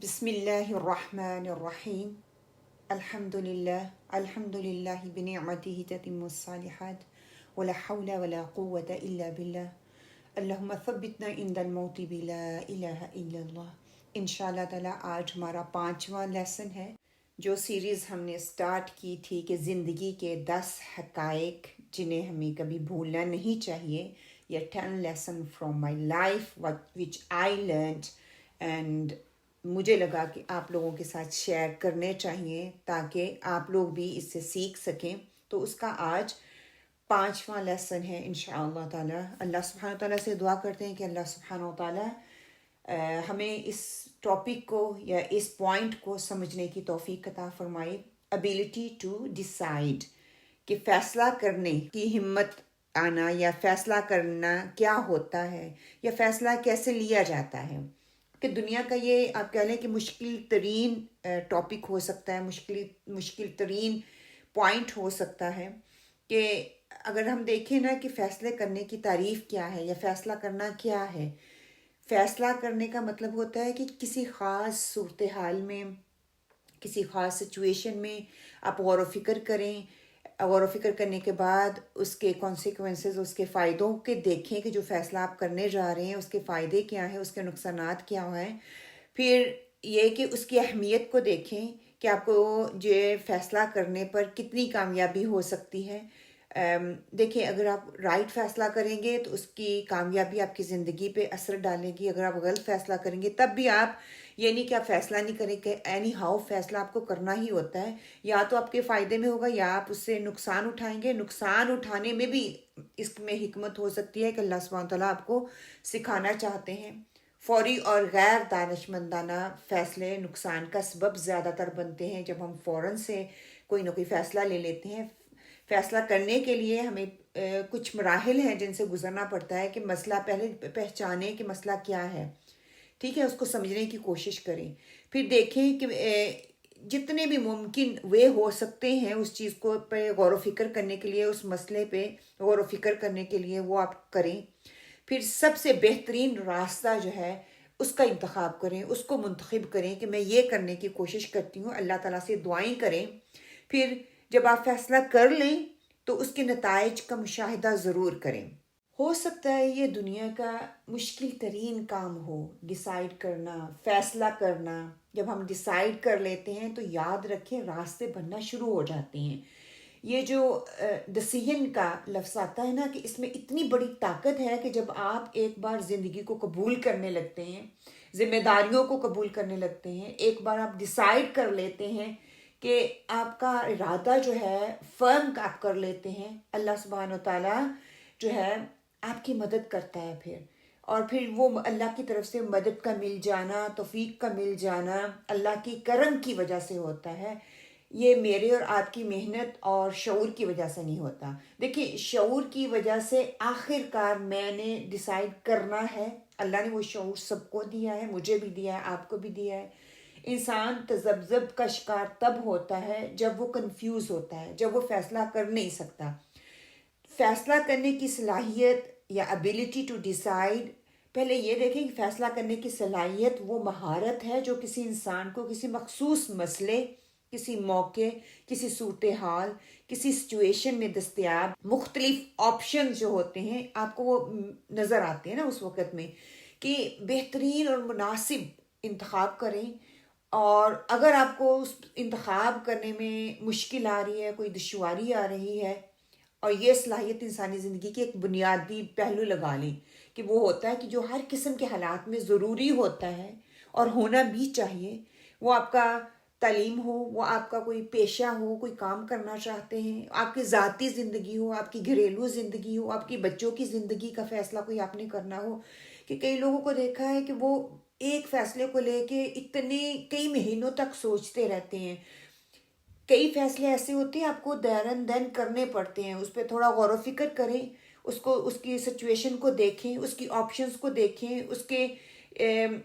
بسم اللہ الرحمن الرحیم الحمد للہ بنعمته تتم الصالحات ولا حول ولا قوة الا باللہ اللہم ثبتنا عند الموت بلا الہ الا اللہ۔ انشاءاللہ تعالی آج ہمارا 5واں لیسن ہے جو سیریز ہم نے سٹارٹ کی تھی کہ زندگی کے 10 حقائق جنہیں ہمیں کبھی بھولنا نہیں چاہیے، یا 10 lesson from my life which I learned, and مجھے لگا کہ آپ لوگوں کے ساتھ شیئر کرنے چاہیے تاکہ آپ لوگ بھی اس سے سیکھ سکیں۔ تو اس کا آج 5واں لیسن ہے انشاءاللہ تعالی۔ اللہ سبحانہ تعالیٰ سے دعا کرتے ہیں کہ اللہ سبحانہ تعالیٰ ہمیں اس ٹاپک کو یا اس پوائنٹ کو سمجھنے کی توفیق عطا فرمائے۔ ابیلٹی ٹو ڈیسائیڈ، کہ فیصلہ کرنے کی ہمت آنا، یا فیصلہ کرنا کیا ہوتا ہے، یا فیصلہ کیسے لیا جاتا ہے۔ کہ دنیا کا یہ آپ کہہ لیں کہ مشکل ترین ٹاپک ہو سکتا ہے، مشکل ترین پوائنٹ ہو سکتا ہے، کہ اگر ہم دیکھیں نا کہ فیصلے کرنے کی تعریف کیا ہے، یا فیصلہ کرنا کیا ہے۔ فیصلہ کرنے کا مطلب ہوتا ہے کہ کسی خاص صورتحال میں، کسی خاص سچویشن میں آپ غور و فکر کریں، غور و فکر کرنے کے بعد اس کے کانسیکوینسز، اس کے فائدوں کے دیکھیں کہ جو فیصلہ آپ کرنے جا رہے ہیں اس کے فائدے کیا ہیں، اس کے نقصانات کیا ہیں۔ پھر یہ کہ اس کی اہمیت کو دیکھیں کہ آپ کو یہ فیصلہ کرنے پر کتنی کامیابی ہو سکتی ہے۔ دیکھیں، اگر آپ رائٹ فیصلہ کریں گے تو اس کی کامیابی آپ کی زندگی پہ اثر ڈالے گی۔ اگر آپ غلط فیصلہ کریں گے تب بھی آپ یہ نہیں کہ آپ فیصلہ نہیں کریں، کہ اینی ہاؤ فیصلہ آپ کو کرنا ہی ہوتا ہے، یا تو آپ کے فائدے میں ہوگا یا آپ اس سے نقصان اٹھائیں گے۔ نقصان اٹھانے میں بھی اس میں حکمت ہو سکتی ہے کہ اللہ سبحانہ تعالیٰ آپ کو سکھانا چاہتے ہیں۔ فوری اور غیر دانشمندانہ فیصلے نقصان کا سبب زیادہ تر بنتے ہیں جب ہم فوراً سے کوئی نہ کوئی فیصلہ لے لیتے ہیں۔ فیصلہ کرنے کے لیے ہمیں کچھ مراحل ہیں جن سے گزرنا پڑتا ہے، کہ مسئلہ پہلے پہچانیں کہ مسئلہ کیا ہے، ٹھیک ہے، اس کو سمجھنے کی کوشش کریں۔ پھر دیکھیں کہ جتنے بھی ممکن وے ہو سکتے ہیں اس چیز کو پہ غور و فکر کرنے کے لیے، اس مسئلے پہ غور و فکر کرنے کے لیے وہ آپ کریں۔ پھر سب سے بہترین راستہ جو ہے اس کا انتخاب کریں، اس کو منتخب کریں کہ میں یہ کرنے کی کوشش کرتی ہوں، اللہ تعالیٰ سے دعائیں کریں۔ پھر جب آپ فیصلہ کر لیں تو اس کے نتائج کا مشاہدہ ضرور کریں۔ ہو سکتا ہے یہ دنیا کا مشکل ترین کام ہو، ڈیسائیڈ کرنا، فیصلہ کرنا۔ جب ہم ڈیسائیڈ کر لیتے ہیں تو یاد رکھیں راستے بننا شروع ہو جاتے ہیں۔ یہ جو ڈسیژن کا لفظ آتا ہے نا، کہ اس میں اتنی بڑی طاقت ہے کہ جب آپ ایک بار زندگی کو قبول کرنے لگتے ہیں، ذمہ داریوں کو قبول کرنے لگتے ہیں، ایک بار آپ ڈیسائیڈ کر لیتے ہیں کہ آپ کا ارادہ جو ہے فرم آپ کر لیتے ہیں، اللہ سبحانہ و تعالیٰ جو ہے آپ کی مدد کرتا ہے۔ پھر وہ اللہ کی طرف سے مدد کا مل جانا، توفیق کا مل جانا اللہ کی کرم کی وجہ سے ہوتا ہے۔ یہ میرے اور آپ کی محنت اور شعور کی وجہ سے نہیں ہوتا۔ دیکھیں، شعور کی وجہ سے آخر کار میں نے ڈیسائیڈ کرنا ہے، اللہ نے وہ شعور سب کو دیا ہے، مجھے بھی دیا ہے، آپ کو بھی دیا ہے۔ انسان تذبذب کا شکار تب ہوتا ہے جب وہ کنفیوز ہوتا ہے، جب وہ فیصلہ کر نہیں سکتا۔ فیصلہ کرنے کی صلاحیت یا ابیلٹی ٹو ڈیسائیڈ، پہلے یہ دیکھیں کہ فیصلہ کرنے کی صلاحیت وہ مہارت ہے جو کسی انسان کو کسی مخصوص مسئلے، کسی موقع، کسی صورتحال، کسی سچویشن میں دستیاب مختلف آپشن جو ہوتے ہیں آپ کو وہ نظر آتے ہیں نا اس وقت میں، کہ بہترین اور مناسب انتخاب کریں۔ اور اگر آپ کو اس انتخاب کرنے میں مشکل آ رہی ہے، کوئی دشواری آ رہی ہے، اور یہ صلاحیت انسانی زندگی کے ایک بنیادی پہلو لگا لیں کہ وہ ہوتا ہے کہ جو ہر قسم کے حالات میں ضروری ہوتا ہے اور ہونا بھی چاہیے، وہ آپ کا تعلیم ہو، وہ آپ کا کوئی پیشہ ہو، کوئی کام کرنا چاہتے ہیں، آپ کی ذاتی زندگی ہو، آپ کی گھریلو زندگی ہو، آپ کی بچوں کی زندگی کا فیصلہ کوئی آپ نے کرنا ہو۔ کہ کئی لوگوں کو دیکھا ہے کہ وہ ایک فیصلے کو لے کے کئی مہینوں تک سوچتے رہتے ہیں۔ کئی فیصلے ایسے ہوتے ہیں آپ کو دین دین کرنے پڑتے ہیں، اس پہ تھوڑا غور و فکر کریں، اس کی سچویشن کو دیکھیں، اس کی آپشنز کو دیکھیں، اس کے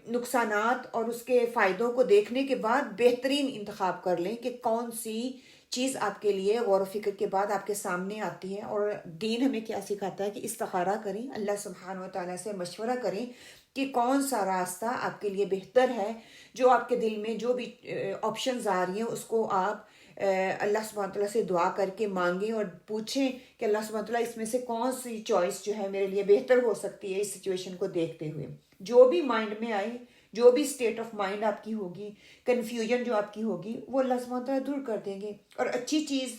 نقصانات اور اس کے فائدوں کو دیکھنے کے بعد بہترین انتخاب کر لیں کہ کون سی چیز آپ کے لیے غور و فکر کے بعد آپ کے سامنے آتی ہے۔ اور دین ہمیں کیا سکھاتا ہے کہ استخارہ کریں، اللہ سبحانہ و تعالیٰ سے مشورہ کریں کہ کون سا راستہ آپ کے لیے بہتر ہے. جو آپ کے دل میں جو بھی آپشنز آ رہی ہیں اس کو آپ اللہ سبحانہ تعالیٰ سے دعا کر کے مانگیں اور پوچھیں کہ اللہ سبحانہ تعالیٰ اس میں سے کون سی چوائس جو ہے میرے لیے بہتر ہو سکتی ہے اس سچویشن کو دیکھتے ہوئے. جو بھی مائنڈ میں آئے، جو بھی اسٹیٹ آف مائنڈ آپ کی ہوگی، کنفیوژن جو آپ کی ہوگی، وہ اللہ سبحانہ تعالیٰ دور کر دیں گے. اور اچھی چیز،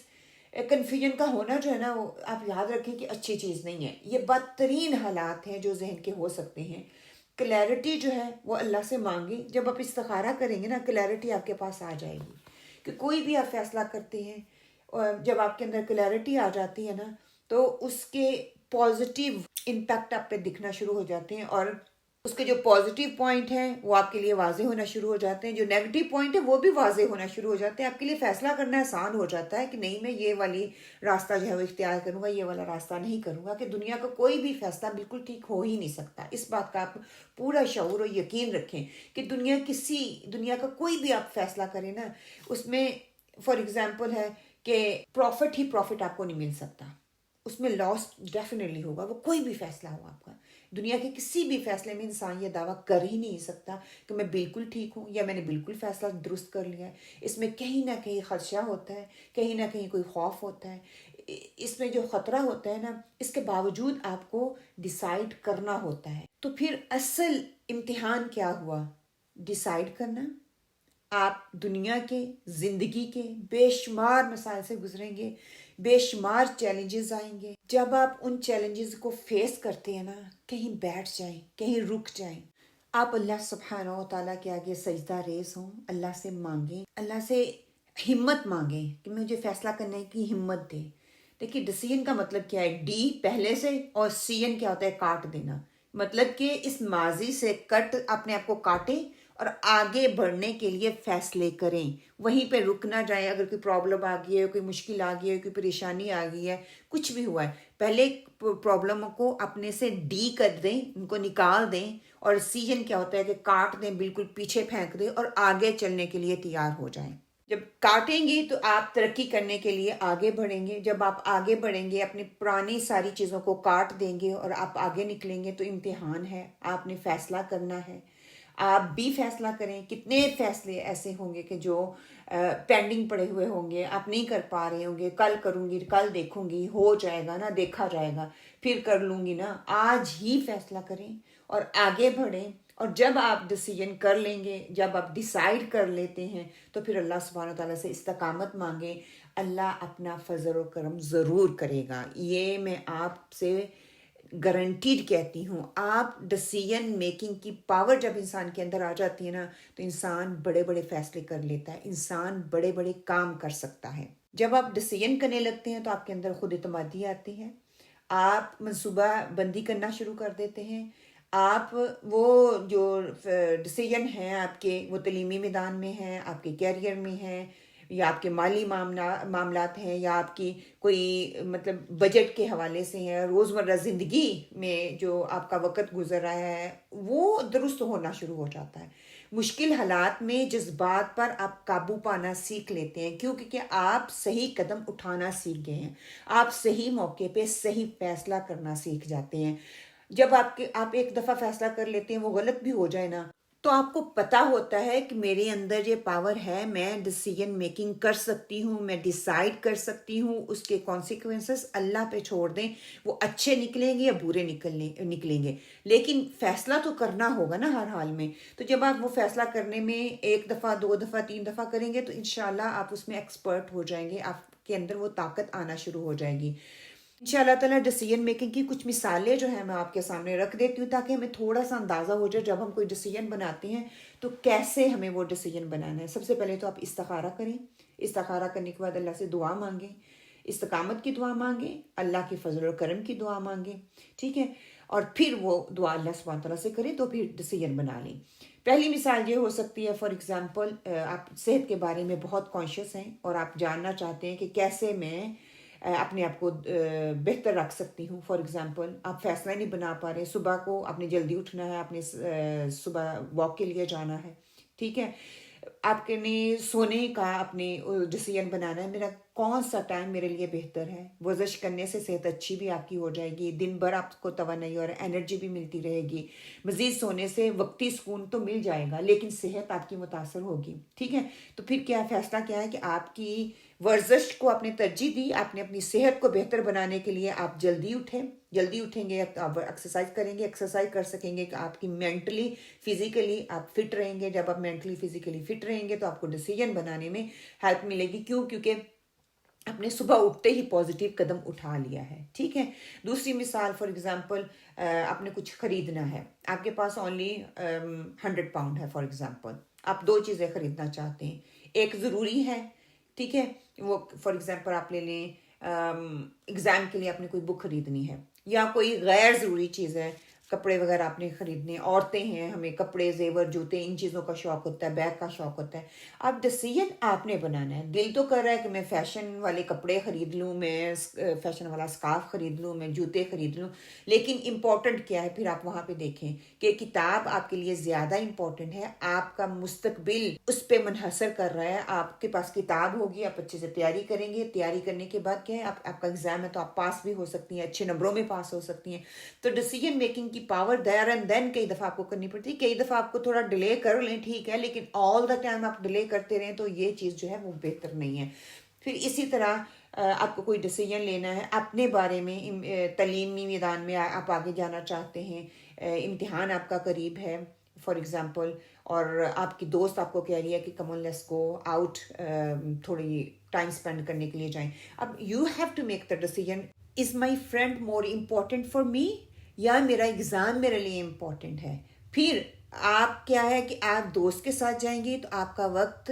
کنفیوژن کا ہونا جو ہے نا، وہ آپ یاد رکھیں کہ اچھی چیز نہیں ہے. یہ بدترین حالات ہیں جو ذہن کے ہو سکتے ہیں. کلیئرٹی جو ہے وہ اللہ سے مانگیں. جب آپ استخارہ کریں گے نا، کلیئرٹی آپ کے پاس آ جائے گی کہ کوئی بھی آپ فیصلہ کرتے ہیں، اور جب آپ کے اندر کلیئرٹی آ جاتی ہے نا تو اس کے پازیٹیو امپیکٹ آپ پہ دکھنا شروع ہو جاتے ہیں، اور اس کے جو پازیٹیو پوائنٹ ہیں وہ آپ کے لیے واضح ہونا شروع ہو جاتے ہیں، جو نیگیٹو پوائنٹ ہے وہ بھی واضح ہونا شروع ہو جاتے ہیں. آپ کے لیے فیصلہ کرنا آسان ہو جاتا ہے کہ نہیں، میں یہ والی راستہ جو ہے وہ اختیار کروں گا، یہ والا راستہ نہیں کروں گا. کہ دنیا کا کوئی بھی فیصلہ بالکل ٹھیک ہو ہی نہیں سکتا. اس بات کا آپ پورا شعور اور یقین رکھیں کہ دنیا کا کوئی بھی آپ فیصلہ کریں نا، اس میں فار ایگزامپل ہے کہ پروفٹ ہی پروفٹ آپ کو نہیں مل سکتا، اس میں لاس ڈیفینیٹلی ہوگا. وہ کوئی بھی فیصلہ ہو آپ کا، دنیا کے کسی بھی فیصلے میں انسان یہ دعویٰ کر ہی نہیں سکتا کہ میں بالکل ٹھیک ہوں یا میں نے بالکل فیصلہ درست کر لیا ہے. اس میں کہیں نہ کہیں خدشہ ہوتا ہے، کہیں نہ کہیں کوئی خوف ہوتا ہے. اس میں جو خطرہ ہوتا ہے نا، اس کے باوجود آپ کو ڈیسائیڈ کرنا ہوتا ہے. تو پھر اصل امتحان کیا ہوا؟ ڈیسائیڈ کرنا. آپ دنیا کے، زندگی کے بے شمار مسائل سے گزریں گے، بے شمار چیلنجز آئیں گے. جب آپ ان چیلنجز کو فیس کرتے ہیں نا، کہیں بیٹھ جائیں، کہیں رک جائیں. آپ اللہ سبحانہ و تعالیٰ کے آگے سجدہ ریز ہوں، اللہ سے مانگیں، اللہ سے ہمت مانگیں کہ مجھے فیصلہ کرنے کی ہمت دے. دیکھیے ڈسیژن کا مطلب کیا ہے؟ ڈی پہلے سے، اور سین کیا ہوتا ہے؟ کاٹ دینا. مطلب کہ اس ماضی سے اپنے آپ کو کاٹیں اور آگے بڑھنے کے لیے فیصلے کریں. وہیں پہ رک نہ جائیں. اگر کوئی پرابلم آ گئی ہے، کوئی مشکل آ گئی ہے، کوئی پریشانی آ گئی ہے، کچھ بھی ہوا ہے، پہلے پرابلم کو اپنے سے ڈی کر دیں، ان کو نکال دیں. اور سیجن کیا ہوتا ہے کہ کاٹ دیں، بالکل پیچھے پھینک دیں اور آگے چلنے کے لیے تیار ہو جائیں. جب کاٹیں گی تو آپ ترقی کرنے کے لیے آگے بڑھیں گے. جب آپ آگے بڑھیں گے، اپنی پرانی ساری چیزوں کو کاٹ دیں گے اور آپ آگے نکلیں گے، تو امتحان ہے، آپ نے فیصلہ کرنا ہے. آپ بھی فیصلہ کریں. کتنے فیصلے ایسے ہوں گے کہ جو پینڈنگ پڑے ہوئے ہوں گے، آپ نہیں کر پا رہے ہوں گے. کل کروں گی، کل دیکھوں گی، ہو جائے گا نا، دیکھا جائے گا، پھر کر لوں گی نا. آج ہی فیصلہ کریں اور آگے بڑھیں. اور جب آپ ڈیسیژن کر لیں گے، جب آپ ڈیسائیڈ کر لیتے ہیں، تو پھر اللہ سبحانہ تعالیٰ سے استقامت مانگیں. اللہ اپنا فضل و کرم ضرور کرے گا. یہ میں آپ سے گارنٹیڈ کہتی ہوں. آپ ڈیسیژن میکنگ کی پاور جب انسان کے اندر آ جاتی ہے نا، تو انسان بڑے بڑے فیصلے کر لیتا ہے، انسان بڑے بڑے کام کر سکتا ہے. جب آپ ڈیسیژن کرنے لگتے ہیں تو آپ کے اندر خود اعتمادی آتی ہے. آپ منصوبہ بندی کرنا شروع کر دیتے ہیں. آپ وہ جو ڈیسیژن ہیں آپ کے، وہ تعلیمی میدان میں ہیں، آپ کے کیریئر میں ہیں، یا آپ کے مالی معاملات ہیں، یا آپ کی کوئی مطلب بجٹ کے حوالے سے ہیں، روزمرہ زندگی میں جو آپ کا وقت گزر رہا ہے، وہ درست ہونا شروع ہو جاتا ہے. مشکل حالات میں جذبات پر آپ قابو پانا سیکھ لیتے ہیں، کیونکہ آپ صحیح قدم اٹھانا سیکھ گئے ہیں. آپ صحیح موقع پہ صحیح فیصلہ کرنا سیکھ جاتے ہیں. جب آپ ایک دفعہ فیصلہ کر لیتے ہیں، وہ غلط بھی ہو جائے نا، تو آپ کو پتہ ہوتا ہے کہ میرے اندر یہ پاور ہے، میں ڈیسیژن میکنگ کر سکتی ہوں، میں ڈیسائیڈ کر سکتی ہوں. اس کے کانسیکوینسز اللہ پہ چھوڑ دیں، وہ اچھے نکلیں گے یا برے نکلیں گے، لیکن فیصلہ تو کرنا ہوگا نا ہر حال میں. تو جب آپ وہ فیصلہ کرنے میں ایک دفعہ، دو دفعہ، تین دفعہ کریں گے، تو انشاءاللہ آپ اس میں ایکسپرٹ ہو جائیں گے. آپ کے اندر وہ طاقت آنا شروع ہو جائے گی. انشاءاللہ تعالیٰ ڈیسیژن میکنگ کی کچھ مثالیں جو ہیں میں آپ کے سامنے رکھ دیتی ہوں، تاکہ ہمیں تھوڑا سا اندازہ ہو جائے جب ہم کوئی ڈیسیژن بناتے ہیں تو کیسے ہمیں وہ ڈیسیژن بنانا ہے. سب سے پہلے تو آپ استخارہ کریں. استخارہ کرنے کے بعد اللہ سے دعا مانگیں، استقامت کی دعا مانگیں، اللہ کے فضل و کرم کی دعا مانگیں، ٹھیک ہے. اور پھر وہ دعا اللہ سبحانہ تعالیٰ سے کریں تو پھر ڈیسیژن بنا لیں. پہلی مثال یہ ہو سکتی ہے، فار ایگزامپل آپ صحت کے بارے میں بہت کانشیس ہیں اور آپ جاننا چاہتے ہیں کہ کیسے میں اپنے آپ کو بہتر رکھ سکتی ہوں. فار ایگزامپل آپ فیصلہ نہیں بنا پا رہے، صبح کو آپ نے جلدی اٹھنا ہے، آپ نے صبح واک کے لیے جانا ہے، ٹھیک ہے. آپ نے سونے کا اپنے ڈیسیژن بنانا ہے، میرا کون سا ٹائم میرے لیے بہتر ہے. ورزش کرنے سے صحت اچھی بھی آپ کی ہو جائے گی, دن بھر آپ کو توانائی اور انرجی بھی ملتی رہے گی. مزید سونے سے وقتی سکون تو مل جائے گا لیکن صحت آپ کی متاثر ہوگی. ٹھیک ہے, تو پھر کیا فیصلہ کیا ہے کہ آپ کی ورزش کو آپ نے ترجیح دی. آپ نے اپنی صحت کو بہتر بنانے کے لیے آپ جلدی اٹھیں گے, آپ ایکسرسائز کریں گے. ایکسرسائز کر سکیں گے کہ آپ کی مینٹلی فزیکلی آپ فٹ رہیں گے. جب آپ مینٹلی فزیکلی فٹ رہیں گے تو آپ کو ڈیسیجن بنانے میں ہیلپ ملے گی. کیونکہ آپ نے صبح اٹھتے ہی پازیٹیو قدم اٹھا لیا ہے. ٹھیک ہے. دوسری مثال, فار ایگزامپل آپ نے کچھ خریدنا ہے, آپ کے پاس اونلی 100 پاؤنڈ ہے. فار ایگزامپل آپ 2 چیزیں خریدنا چاہتے ہیں. ایک ضروری ہے, ٹھیک ہے, وہ فار ایگزامپل آپ لے لیں ایگزام کے لیے آپ نے کوئی بک خریدنی ہے, یا کوئی غیر ضروری چیز ہے, کپڑے وغیرہ آپ نے خریدنے. عورتیں ہیں, ہمیں کپڑے زیور جوتے ان چیزوں کا شوق ہوتا ہے, بیگ کا شوق ہوتا ہے. اب ڈیسیژن آپ نے بنانا ہے. دل تو کر رہا ہے کہ میں فیشن والے کپڑے خرید لوں, میں فیشن والا اسکارف خرید لوں, میں جوتے خرید لوں, لیکن امپورٹنٹ کیا ہے؟ پھر آپ وہاں پہ دیکھیں کہ کتاب آپ کے لیے زیادہ امپورٹنٹ ہے. آپ کا مستقبل اس پہ منحصر کر رہا ہے. آپ کے پاس کتاب ہوگی, آپ اچھے سے تیاری کریں گے. تیاری کرنے کے بعد کیا ہے, آپ کا ایگزام ہے تو آپ پاس بھی ہو سکتی ہیں, اچھے نمبروں میں پاس ہو سکتی ہیں. تو ڈیسیجن میکنگ کی پاور دیر اینڈ دین کئی دفعہ آپ کو کرنی پڑتی ہے. کئی دفعہ آپ کو تھوڑا ڈیلے کر لیں, ٹھیک ہے, لیکن آل دا ٹائم آپ ڈیلے کرتے رہیں تو یہ چیز جو ہے وہ بہتر نہیں ہے. پھر اسی طرح آپ کو کوئی ڈیسیجن لینا ہے اپنے بارے میں. تعلیمی میدان میں آپ آگے جانا چاہتے ہیں, امتحان آپ کا قریب ہے فار ایگزامپل, اور آپ کی دوست آپ کو کہہ رہی ہے کہ come on let's go out, تھوڑی ٹائم اسپینڈ کرنے کے لیے جائیں. اب you have to make the decision, is my friend more important for me, یا میرا ایگزام میرے لیے امپورٹنٹ ہے. پھر آپ کیا ہے کہ آپ دوست کے ساتھ جائیں گے تو آپ کا وقت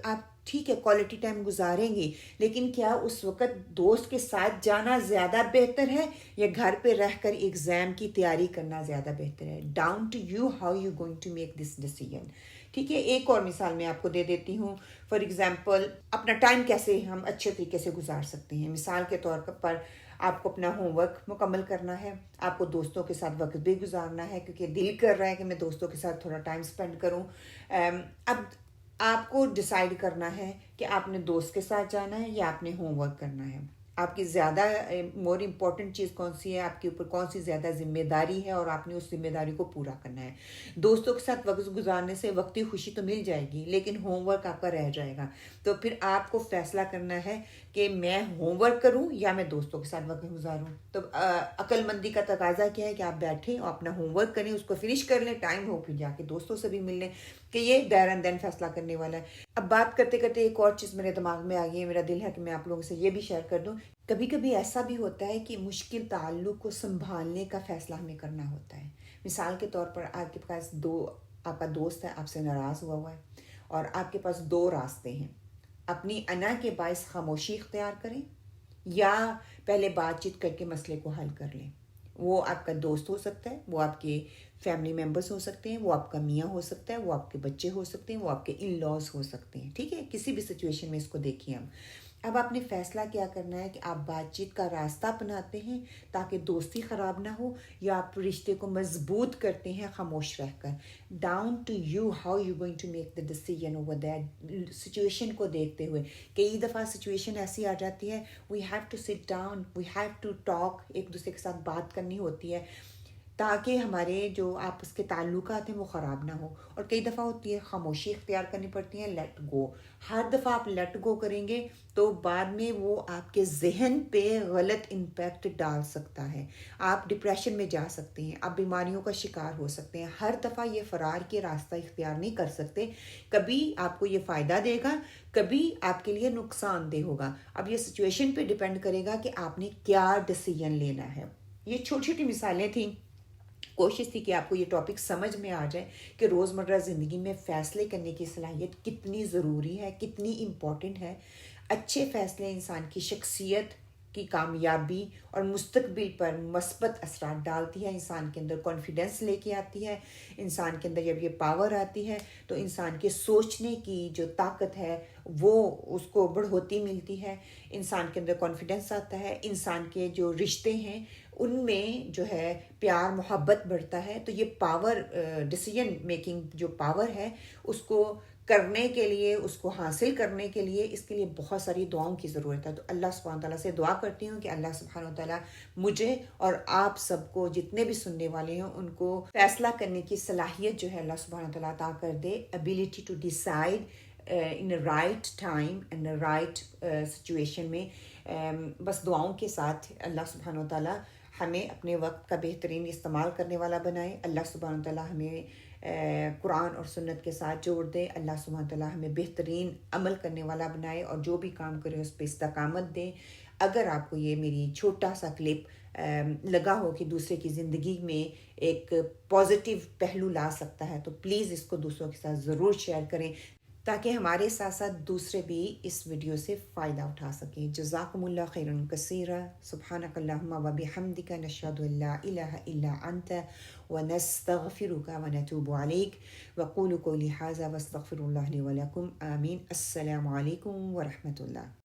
آپ ٹھیک ہے کوالٹی ٹائم گزاریں گی, لیکن کیا اس وقت دوست کے ساتھ جانا زیادہ بہتر ہے یا گھر پہ رہ کر ایگزام کی تیاری کرنا زیادہ بہتر ہے؟ Down to you how you going to make this decision. ٹھیک ہے. ایک اور مثال میں آپ کو دے دیتی ہوں. فار ایگزامپل اپنا ٹائم کیسے ہم اچھے طریقے سے گزار سکتے ہیں. مثال کے طور پر آپ کو اپنا ہوم ورک مکمل کرنا ہے, آپ کو دوستوں کے ساتھ وقت بھی گزارنا ہے کیونکہ دل کر رہا ہے کہ میں دوستوں کے ساتھ تھوڑا ٹائم اسپینڈ کروں. اب آپ کو ڈیسائیڈ کرنا ہے کہ آپ نے دوست کے ساتھ جانا ہے یا آپ نے ہوم ورک کرنا ہے. آپ کی زیادہ مور امپورٹنٹ چیز کون سی ہے, آپ کے اوپر کون سی زیادہ ذمہ داری ہے اور آپ نے اس ذمہ داری کو پورا کرنا ہے. دوستوں کے ساتھ وقت گزارنے سے وقتی خوشی تو مل جائے گی لیکن ہوم ورک آپ کا رہ جائے گا. تو پھر آپ کو فیصلہ کرنا ہے کہ میں ہوم ورک کروں یا میں دوستوں کے ساتھ وقت گزاروں. تو عقل مندی کا تقاضا کیا ہے کہ آپ بیٹھیں اور اپنا ہوم ورک کریں, اس کو فنش کر لیں, ٹائم ہو پھر جا کے دوستوں سے بھی مل لیں, کہ یہ دیر اینڈ دین فیصلہ کرنے والا ہے. اب بات کرتے کرتے ایک اور چیز میرے دماغ میں آ گئی ہے, میرا دل ہے کہ میں آپ لوگوں سے یہ بھی شیئر کر دوں. کبھی کبھی ایسا بھی ہوتا ہے کہ مشکل تعلق کو سنبھالنے کا فیصلہ ہمیں کرنا ہوتا ہے. مثال کے طور پر آپ کے پاس آپ کا دوست ہے, آپ سے ناراض ہوا ہے, اور آپ کے پاس 2 راستے ہیں. اپنی انا کے باعث خاموشی اختیار کریں یا پہلے بات چیت کر کے مسئلے کو حل کر لیں. وہ آپ کا دوست ہو سکتا ہے, وہ آپ کے فیملی ممبرس ہو سکتے ہیں, وہ آپ کا میاں ہو سکتا ہے, وہ آپ کے بچے ہو سکتے ہیں, وہ آپ کے ان لاز ہو سکتے ہیں. ٹھیک ہے, کسی بھی سچویشن میں اس کو دیکھیے ہم. اب آپ نے فیصلہ کیا کرنا ہے کہ آپ بات چیت کا راستہ اپناتے ہیں تاکہ دوستی خراب نہ ہو, یا آپ رشتے کو مضبوط کرتے ہیں خاموش رہ کر. Down to you how you going to make the decision over that situation کو دیکھتے ہوئے. کئی دفعہ سچویشن ایسی آ جاتی ہے, we have to sit down, we have to talk, ایک دوسرے کے ساتھ بات کرنی ہوتی ہے تاکہ ہمارے جو آپس کے تعلقات ہیں وہ خراب نہ ہو. اور کئی دفعہ ہوتی ہے خاموشی اختیار کرنی پڑتی ہے, لیٹ گو. ہر دفعہ آپ لیٹ گو کریں گے تو بعد میں وہ آپ کے ذہن پہ غلط امپیکٹ ڈال سکتا ہے. آپ ڈپریشن میں جا سکتے ہیں, آپ بیماریوں کا شکار ہو سکتے ہیں. ہر دفعہ یہ فرار کے راستہ اختیار نہیں کر سکتے. کبھی آپ کو یہ فائدہ دے گا, کبھی آپ کے لیے نقصان دہ ہوگا. اب یہ سچویشن پہ ڈیپینڈ کرے گا کہ آپ نے کیا ڈیسیژن لینا ہے. یہ چھوٹی چھوٹی مثالیں تھیں. کوشش تھی کہ آپ کو یہ ٹاپک سمجھ میں آ جائے کہ روزمرہ زندگی میں فیصلے کرنے کی صلاحیت کتنی ضروری ہے, کتنی امپورٹنٹ ہے. اچھے فیصلے انسان کی شخصیت کی کامیابی اور مستقبل پر مثبت اثرات ڈالتی ہے. انسان کے اندر کانفیڈنس لے کے آتی ہے. انسان کے اندر جب یہ پاور آتی ہے تو انسان کے سوچنے کی جو طاقت ہے وہ اس کو بڑھوتی ملتی ہے. انسان کے اندر کانفیڈنس آتا ہے. انسان کے جو رشتے ہیں ان میں جو ہے پیار محبت بڑھتا ہے. تو یہ پاور ڈیسیژن میکنگ جو پاور ہے اس کو کرنے کے لیے، اس کو حاصل کرنے کے لیے، اس کے لیے بہت ساری دعاؤں کی ضرورت ہے. تو اللہ سبحانہ تعالیٰ سے دعا کرتی ہوں کہ اللہ سبحانہ تعالیٰ مجھے اور آپ سب کو، جتنے بھی سننے والے ہیں، ان کو فیصلہ کرنے کی صلاحیت جو ہے اللہ سبحانہ تعالیٰ عطا کر دے. Ability to decide in a right time and a right situation میں. بس دعاؤں کے ساتھ اللہ سبحانہ تعالیٰ ہمیں اپنے وقت کا بہترین استعمال کرنے والا بنائے. اللہ سبحانہ تعالیٰ ہمیں قرآن اور سنت کے ساتھ جوڑ دے. اللہ سبحانہ تعالیٰ ہمیں بہترین عمل کرنے والا بنائے اور جو بھی کام کرے اس پہ استقامت دے. اگر آپ کو یہ میری چھوٹا سا کلپ لگا ہو کہ دوسرے کی زندگی میں ایک پازیٹیو پہلو لا سکتا ہے تو پلیز اس کو دوسروں کے ساتھ ضرور شیئر کریں تاکہ ہمارے ساتھ ساتھ دوسرے بھی اس ویڈیو سے فائدہ اٹھا سکیں. جزاکم اللہ خیرا کثیرا. سبحانک اللہم و بحمدک نشہد ان لا الہ الا انت ونستغفرک ونتوب علیک. وقولوا قولی ھذا واستغفر اللہ لی ولکم. آمین. السلام علیکم ورحمۃ اللہ.